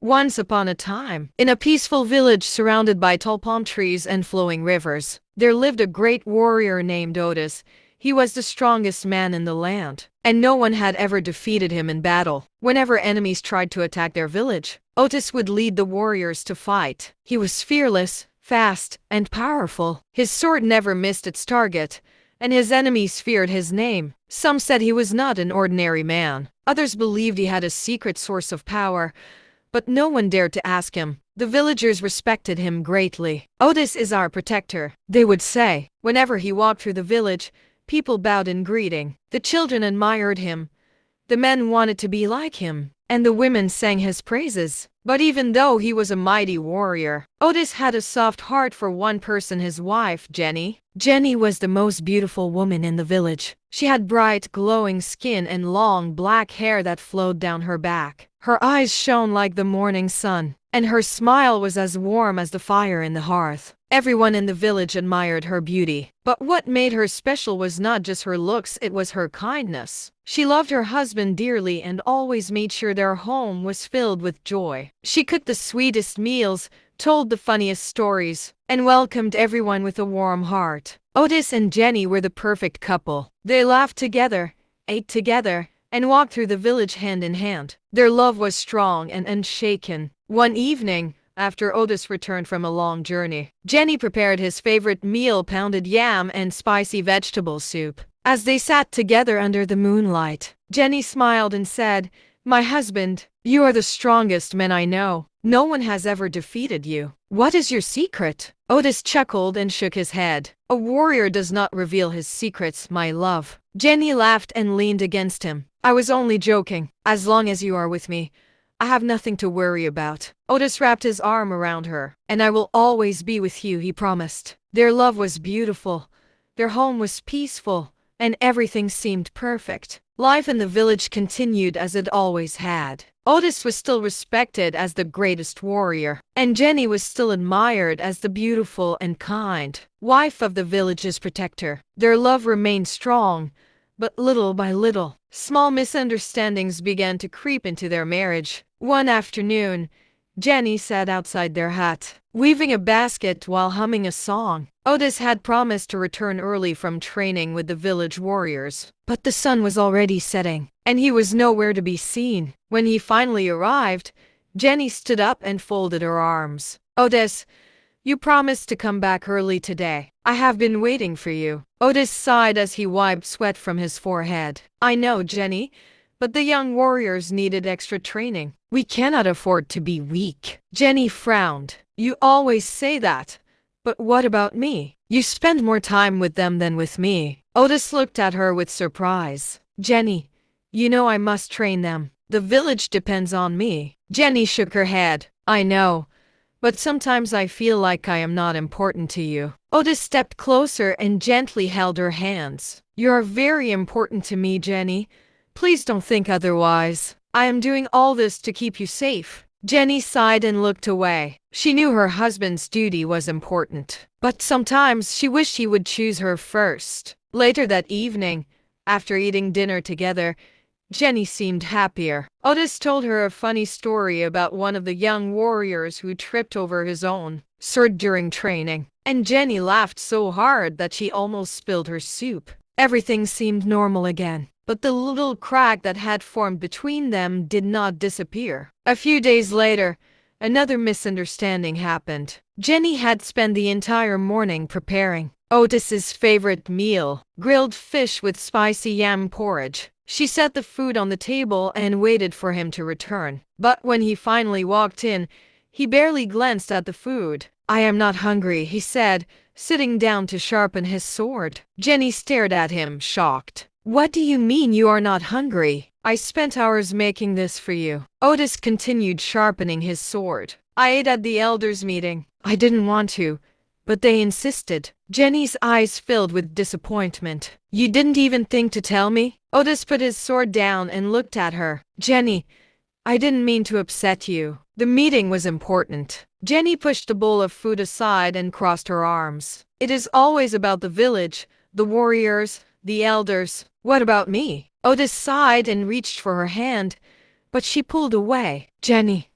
Once upon a time, in a peaceful village surrounded by tall palm trees and flowing rivers, there lived a great warrior named Otis. He was the strongest man in the land, and no one had ever defeated him in battle. Whenever enemies tried to attack their village, Otis would lead the warriors to fight. He was fearless, fast, and powerful. His sword never missed its target, and his enemies feared his name. Some said he was not an ordinary man. Others believed he had a secret source of power, but no one dared to ask him. The villagers respected him greatly. "Otis is our protector," they would say. Whenever he walked through the village, people bowed in greeting. The children admired him. The men wanted to be like him, and the women sang his praises. But even though he was a mighty warrior, Otis had a soft heart for one person, his wife, Jenny. Jenny was the most beautiful woman in the village. She had bright, glowing skin and long, black hair that flowed down her back. Her eyes shone like the morning sun, and her smile was as warm as the fire in the hearth. Everyone in the village admired her beauty. But what made her special was not just her looks, it was her kindness. She loved her husband dearly and always made sure their home was filled with joy. She cooked the sweetest meals, told the funniest stories, and welcomed everyone with a warm heart. Otis and Jenny were the perfect couple. They laughed together, ate together, and walked through the village hand in hand. Their love was strong and unshaken. One evening, after Otis returned from a long journey, Jenny prepared his favorite meal, pounded yam and spicy vegetable soup. As they sat together under the moonlight, Jenny smiled and said, "My husband, you are the strongest man I know. No one has ever defeated you. What is your secret?" Otis chuckled and shook his head. "A warrior does not reveal his secrets, my love." Jenny laughed and leaned against him. "I was only joking. As long as you are with me, I have nothing to worry about." Otis wrapped his arm around her. "And I will always be with you," he promised. Their love was beautiful. Their home was peaceful, and everything seemed perfect. Life in the village continued as it always had. Otis was still respected as the greatest warrior, and Jenny was still admired as the beautiful and kind wife of the village's protector. Their love remained strong, but little by little, small misunderstandings began to creep into their marriage. One afternoon, Jenny sat outside their hut, weaving a basket while humming a song. Otis had promised to return early from training with the village warriors, but the sun was already setting, and he was nowhere to be seen. When he finally arrived, Jenny stood up and folded her arms. "Otis, you promised to come back early today. I have been waiting for you." Otis sighed as he wiped sweat from his forehead. "I know, Jenny, but the young warriors needed extra training. We cannot afford to be weak." Jenny frowned. "You always say that, but what about me? You spend more time with them than with me." Otis looked at her with surprise. "Jenny, you know I must train them. The village depends on me." Jenny shook her head. "I know, but sometimes I feel like I am not important to you." Otis stepped closer and gently held her hands. "You are very important to me, Jenny. Please don't think otherwise. I am doing all this to keep you safe." Jenny sighed and looked away. She knew her husband's duty was important, but sometimes she wished he would choose her first. Later that evening, after eating dinner together, Jenny seemed happier. Otis told her a funny story about one of the young warriors who tripped over his own sword during training, and Jenny laughed so hard that she almost spilled her soup. Everything seemed normal again, but the little crack that had formed between them did not disappear. A few days later, another misunderstanding happened. Jenny had spent the entire morning preparing Otis's favorite meal, grilled fish with spicy yam porridge. She set the food on the table and waited for him to return. But when he finally walked in, he barely glanced at the food. "I am not hungry," he said, sitting down to sharpen his sword. Jenny stared at him, shocked. "What do you mean you are not hungry? I spent hours making this for you." Otis continued sharpening his sword. "I ate at the elders' meeting. I didn't want to, but they insisted." Jenny's eyes filled with disappointment. "You didn't even think to tell me?" Otis put his sword down and looked at her. "Jenny, I didn't mean to upset you. The meeting was important." Jenny pushed the bowl of food aside and crossed her arms. "It is always about the village, the warriors, the elders. What about me?" Otis sighed and reached for her hand, but she pulled away. "Jenny,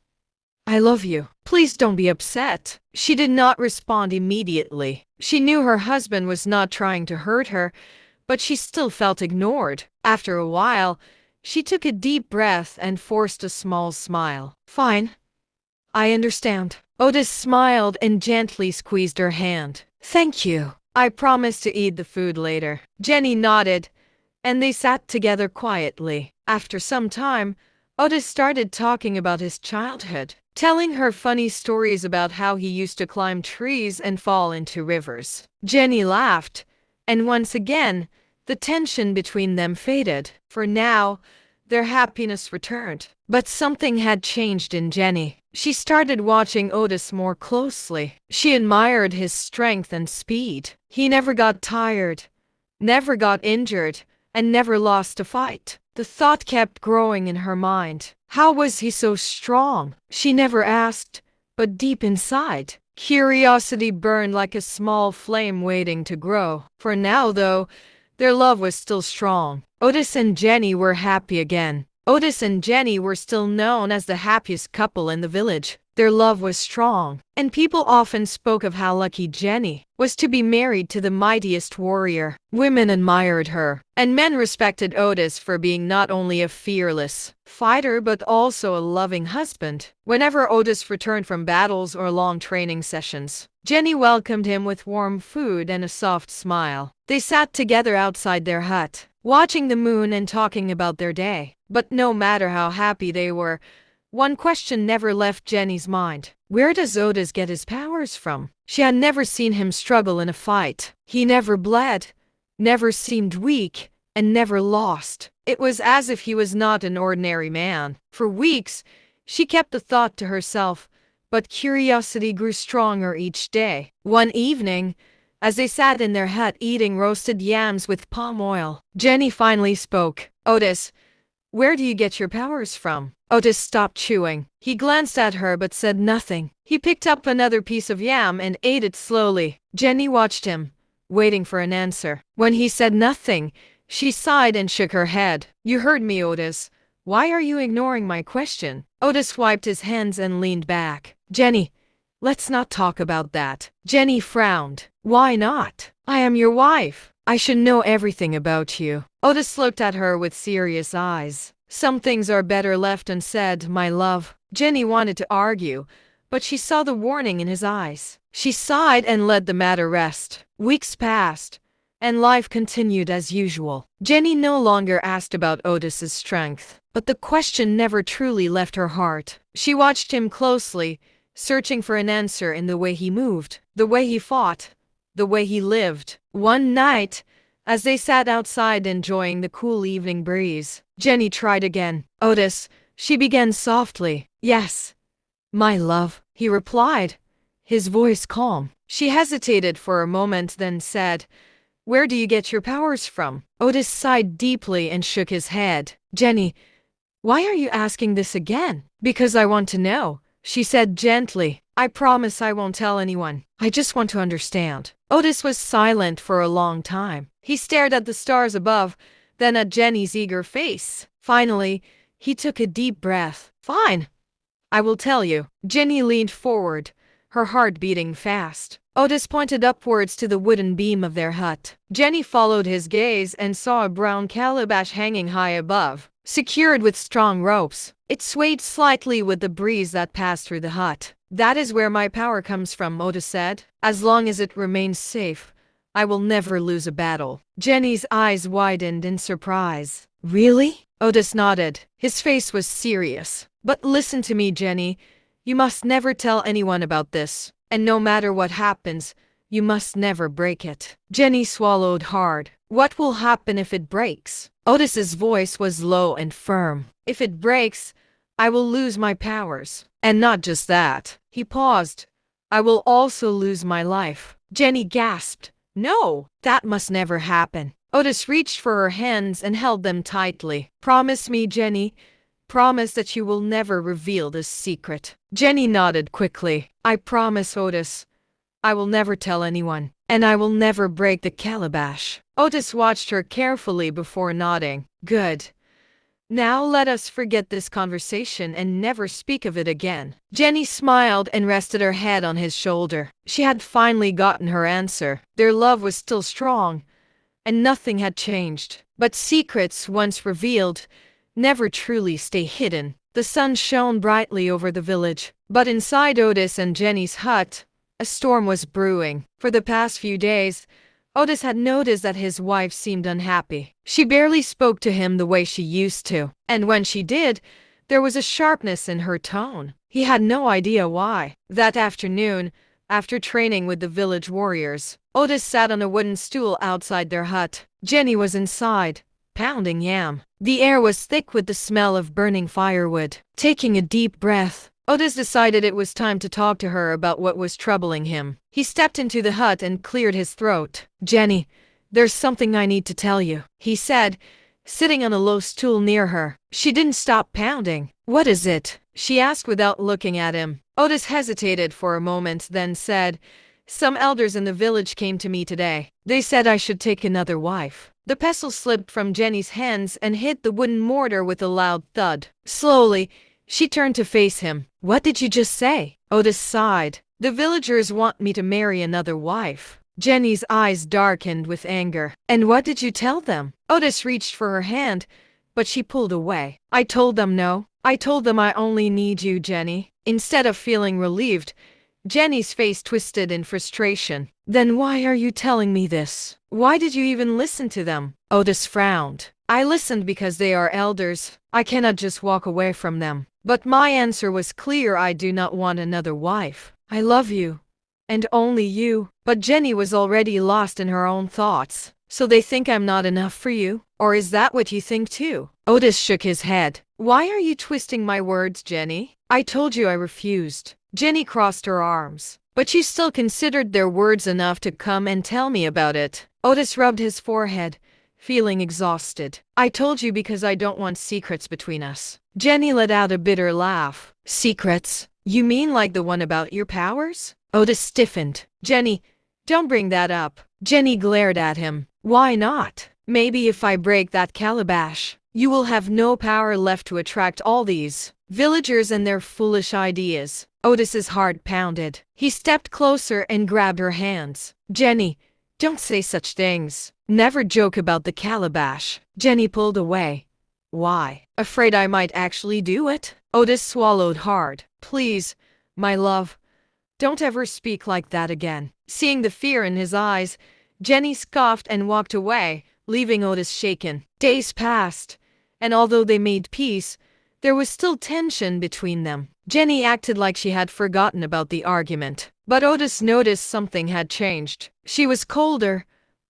I love you. Please don't be upset. She did not respond immediately. She knew her husband was not trying to hurt her, but she still felt ignored. After a while, she took a deep breath and forced a small smile. Fine. I understand. Otis smiled and gently squeezed her hand. Thank you. I promise to eat the food later. Jenny nodded, and they sat together quietly. After some time, Otis started talking about his childhood, telling her funny stories about how he used to climb trees and fall into rivers. Jenny laughed, and once again, the tension between them faded. For now, their happiness returned. But something had changed in Jenny. She started watching Otis more closely. She admired his strength and speed. He never got tired, never got injured, and never lost a fight. The thought kept growing in her mind. How was he so strong? She never asked, but deep inside, curiosity burned like a small flame waiting to grow. For now, though, their love was still strong. Otis and Jenny were happy again. Otis and Jenny were still known as the happiest couple in the village. Their love was strong, and people often spoke of how lucky Jenny was to be married to the mightiest warrior. Women admired her, and men respected Otis for being not only a fearless fighter but also a loving husband. Whenever Otis returned from battles or long training sessions, Jenny welcomed him with warm food and a soft smile. They sat together outside their hut, watching the moon and talking about their day. But no matter how happy they were, one question never left Jenny's mind. Where does Otis get his powers from? She had never seen him struggle in a fight. He never bled, never seemed weak, and never lost. It was as if he was not an ordinary man. For weeks, she kept the thought to herself, but curiosity grew stronger each day. One evening, as they sat in their hut eating roasted yams with palm oil, Jenny finally spoke. Otis, where do you get your powers from? Otis stopped chewing. He glanced at her but said nothing. He picked up another piece of yam and ate it slowly. Jenny watched him, waiting for an answer. When he said nothing, she sighed and shook her head. You heard me, Otis. Why are you ignoring my question? Otis wiped his hands and leaned back. Jenny, let's not talk about that. Jenny frowned. Why not? I am your wife. I should know everything about you. Otis looked at her with serious eyes. Some things are better left unsaid, my love. Jenny wanted to argue, but she saw the warning in his eyes. She sighed and let the matter rest. Weeks passed, and life continued as usual. Jenny no longer asked about Otis's strength, but the question never truly left her heart. She watched him closely, searching for an answer in the way he moved, the way he fought, the way he lived. One night, as they sat outside enjoying the cool evening breeze, Jenny tried again. Otis, she began softly. Yes, my love, he replied, his voice calm. She hesitated for a moment, then said, where do you get your powers from? Otis sighed deeply and shook his head. Jenny, why are you asking this again? Because I want to know, she said gently. I promise I won't tell anyone. I just want to understand. Otis was silent for a long time. He stared at the stars above, then at Jenny's eager face. Finally, he took a deep breath. Fine. I will tell you. Jenny leaned forward, her heart beating fast. Otis pointed upwards to the wooden beam of their hut. Jenny followed his gaze and saw a brown calabash hanging high above, secured with strong ropes. It swayed slightly with the breeze that passed through the hut. That is where my power comes from, Otis said. As long as it remains safe, I will never lose a battle. Jenny's eyes widened in surprise. Really? Otis nodded. His face was serious. But listen to me, Jenny. You must never tell anyone about this. And no matter what happens, you must never break it. Jenny swallowed hard. What will happen if it breaks? Otis's voice was low and firm. If it breaks, I will lose my powers. And not just that. He paused. I will also lose my life. Jenny gasped. No, that must never happen. Otis reached for her hands and held them tightly. Promise me, Jenny. Promise that you will never reveal this secret. Jenny nodded quickly. I promise, Otis. I will never tell anyone. And I will never break the calabash. Otis watched her carefully before nodding. Good. Now let us forget this conversation and never speak of it again. Jenny smiled and rested her head on his shoulder. She had finally gotten her answer. Their love was still strong, and nothing had changed. But secrets, once revealed, never truly stay hidden. The sun shone brightly over the village, but inside Otis and Jenny's hut, a storm was brewing. For the past few days, Otis had noticed that his wife seemed unhappy. She barely spoke to him the way she used to, and when she did, there was a sharpness in her tone. He had no idea why. That afternoon, after training with the village warriors, Otis sat on a wooden stool outside their hut. Jenny was inside, pounding yam. The air was thick with the smell of burning firewood. Taking a deep breath, Otis decided it was time to talk to her about what was troubling him. He stepped into the hut and cleared his throat. "Jenny, there's something I need to tell you," he said, sitting on a low stool near her. She didn't stop pounding. "What is it?" she asked without looking at him. Otis hesitated for a moment, then said, "Some elders in the village came to me today. They said I should take another wife." The pestle slipped from Jenny's hands and hit the wooden mortar with a loud thud. Slowly, she turned to face him. "What did you just say?" Otis sighed. "The villagers want me to marry another wife." Jenny's eyes darkened with anger. "And what did you tell them?" Otis reached for her hand, but she pulled away. "I told them no. I told them I only need you, Jenny." Instead of feeling relieved, Jenny's face twisted in frustration. "Then why are you telling me this? Why did you even listen to them?" Otis frowned. "I listened because they are elders. I cannot just walk away from them. But my answer was clear. I do not want another wife. I love you, and only you." But Jenny was already lost in her own thoughts. "So they think I'm not enough for you? Or is that what you think too?" Otis shook his head. "Why are you twisting my words, Jenny? I told you I refused." Jenny crossed her arms. "But you still considered their words enough to come and tell me about it." Otis rubbed his forehead, feeling exhausted. "I told you because I don't want secrets between us." Jenny let out a bitter laugh. "Secrets? You mean like the one about your powers?" Otis stiffened. "Jenny, don't bring that up." Jenny glared at him. "Why not? Maybe if I break that calabash, you will have no power left to attract all these villagers and their foolish ideas." Otis's heart pounded. He stepped closer and grabbed her hands. "Jenny, don't say such things. Never joke about the calabash." Jenny pulled away. "Why? Afraid I might actually do it?" Otis swallowed hard. "Please, my love, don't ever speak like that again." Seeing the fear in his eyes, Jenny scoffed and walked away, leaving Otis shaken. Days passed, and although they made peace, there was still tension between them. Jenny acted like she had forgotten about the argument, but Otis noticed something had changed. She was colder,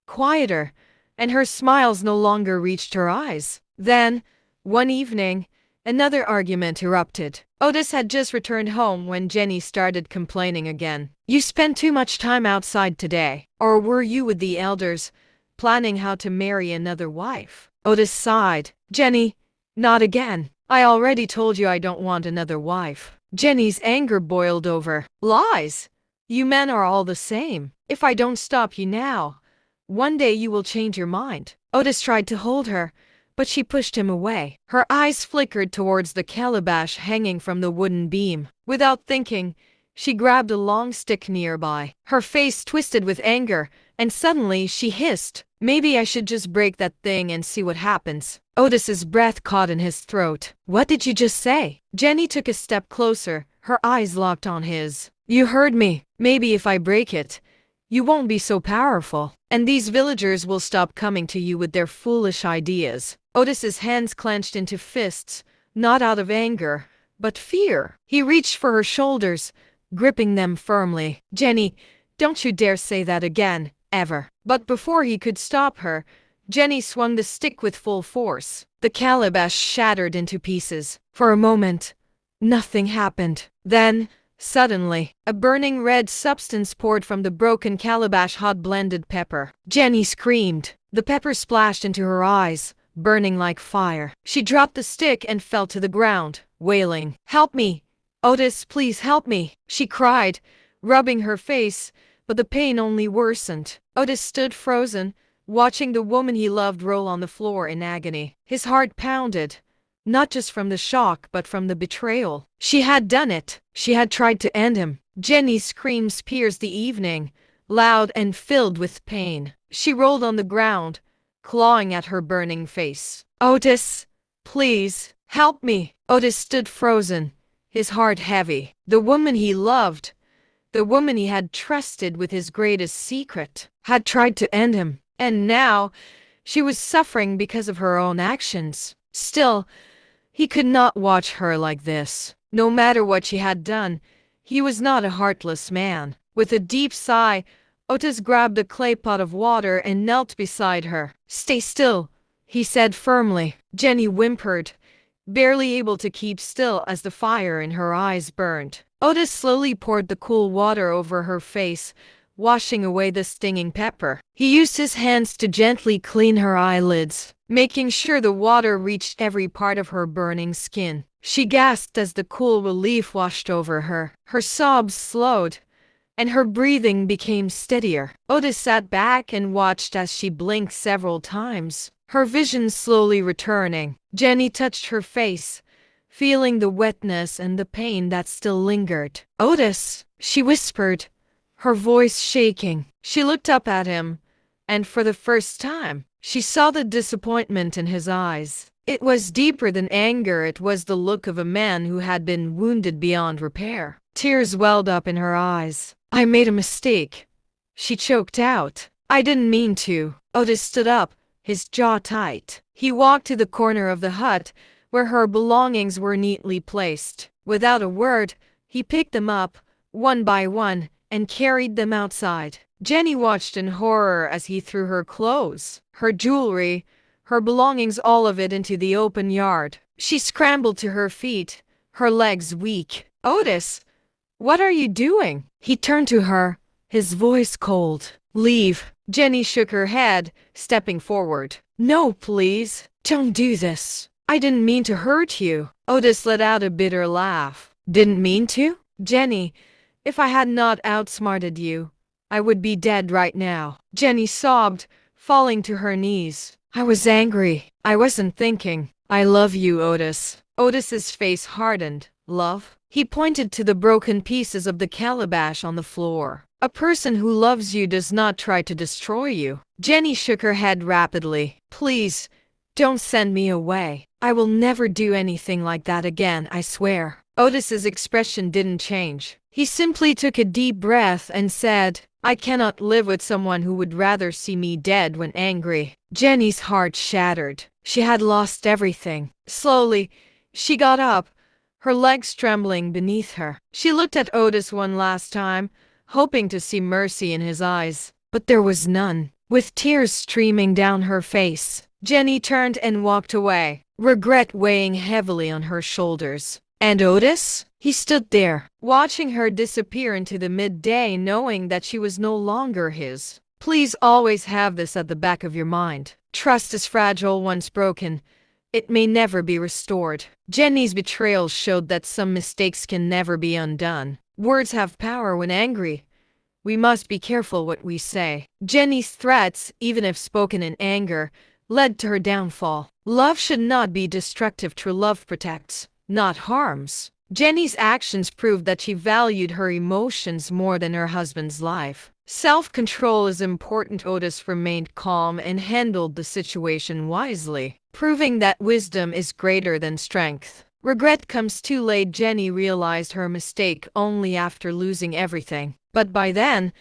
quieter, and her smiles no longer reached her eyes. Then, one evening, another argument erupted. Otis had just returned home when Jenny started complaining again. "You spent too much time outside today. Or were you with the elders, planning how to marry another wife?" Otis sighed. "Jenny, not again. I already told you I don't want another wife." Jenny's anger boiled over. "Lies! You men are all the same. If I don't stop you now, one day you will change your mind." Otis tried to hold her, but she pushed him away. Her eyes flickered towards the calabash hanging from the wooden beam. Without thinking, she grabbed a long stick nearby. Her face twisted with anger, and suddenly she hissed, "Maybe I should just break that thing and see what happens." Otis's breath caught in his throat. "What did you just say?" Jenny took a step closer, her eyes locked on his. "You heard me. Maybe if I break it, you won't be so powerful, and these villagers will stop coming to you with their foolish ideas." Otis's hands clenched into fists, not out of anger, but fear. He reached for her shoulders, gripping them firmly. "Jenny, don't you dare say that again, ever." But before he could stop her, Jenny swung the stick with full force. The calabash shattered into pieces. For a moment, nothing happened. Then, suddenly, a burning red substance poured from the broken calabash, hot blended pepper. Jenny screamed. The pepper splashed into her eyes, burning like fire. She dropped the stick and fell to the ground, wailing. "Help me! Otis, please help me!" she cried, rubbing her face, but the pain only worsened. Otis stood frozen, watching the woman he loved roll on the floor in agony. His heart pounded, not just from the shock but from the betrayal. She had done it. She had tried to end him. Jenny's screams pierced the evening, loud and filled with pain. She rolled on the ground, clawing at her burning face. Otis, please, help me. Otis stood frozen, his heart heavy. The woman he loved, the woman he had trusted with his greatest secret, had tried to end him. And now, she was suffering because of her own actions. Still, he could not watch her like this. No matter what she had done, he was not a heartless man. With a deep sigh, Otis grabbed a clay pot of water and knelt beside her. Stay still, he said firmly. Jenny whimpered, barely able to keep still as the fire in her eyes burned. Otis slowly poured the cool water over her face, washing away the stinging pepper. He used his hands to gently clean her eyelids, making sure the water reached every part of her burning skin. She gasped as the cool relief washed over her. Her sobs slowed, and her breathing became steadier. Otis sat back and watched as she blinked several times, her vision slowly returning. Jenny touched her face, feeling the wetness and the pain that still lingered. Otis, she whispered, her voice shaking. She looked up at him, and for the first time, she saw the disappointment in his eyes. It was deeper than anger. It was the look of a man who had been wounded beyond repair. Tears welled up in her eyes. I made a mistake, she choked out. I didn't mean to. Otis stood up, his jaw tight. He walked to the corner of the hut, where her belongings were neatly placed. Without a word, he picked them up, one by one, and carried them outside. Jenny watched in horror as he threw her clothes, her jewelry, her belongings, all of it into the open yard. She scrambled to her feet, her legs weak. Otis, what are you doing? He turned to her, his voice cold. Leave. Jenny shook her head, stepping forward. No, please. Don't do this. I didn't mean to hurt you. Otis let out a bitter laugh. Didn't mean to? Jenny, if I had not outsmarted you, I would be dead right now. Jenny sobbed, falling to her knees. I was angry. I wasn't thinking. I love you, Otis. Otis's face hardened. Love? He pointed to the broken pieces of the calabash on the floor. A person who loves you does not try to destroy you. Jenny shook her head rapidly. Please, don't send me away. I will never do anything like that again, I swear. Otis's expression didn't change. He simply took a deep breath and said, I cannot live with someone who would rather see me dead when angry. Jenny's heart shattered. She had lost everything. Slowly, she got up, her legs trembling beneath her. She looked at Otis one last time, hoping to see mercy in his eyes. But there was none. With tears streaming down her face, Jenny turned and walked away, regret weighing heavily on her shoulders. And Otis? He stood there, watching her disappear into the midday, knowing that she was no longer his. Please always have this at the back of your mind. Trust is fragile once broken. It may never be restored. Jenny's betrayal showed that some mistakes can never be undone. Words have power when angry. We must be careful what we say. Jenny's threats, even if spoken in anger, led to her downfall. Love should not be destructive. True love protects, not harms. Jenny's actions proved that she valued her emotions more than her husband's life. Self-control is important. Otis remained calm and handled the situation wisely, proving that wisdom is greater than strength. Regret comes too late. Jenny realized her mistake only after losing everything. But by then,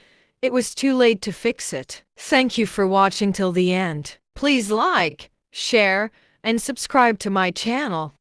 it was too late to fix it. Thank you for watching till the end. Please like, share, and subscribe to my channel.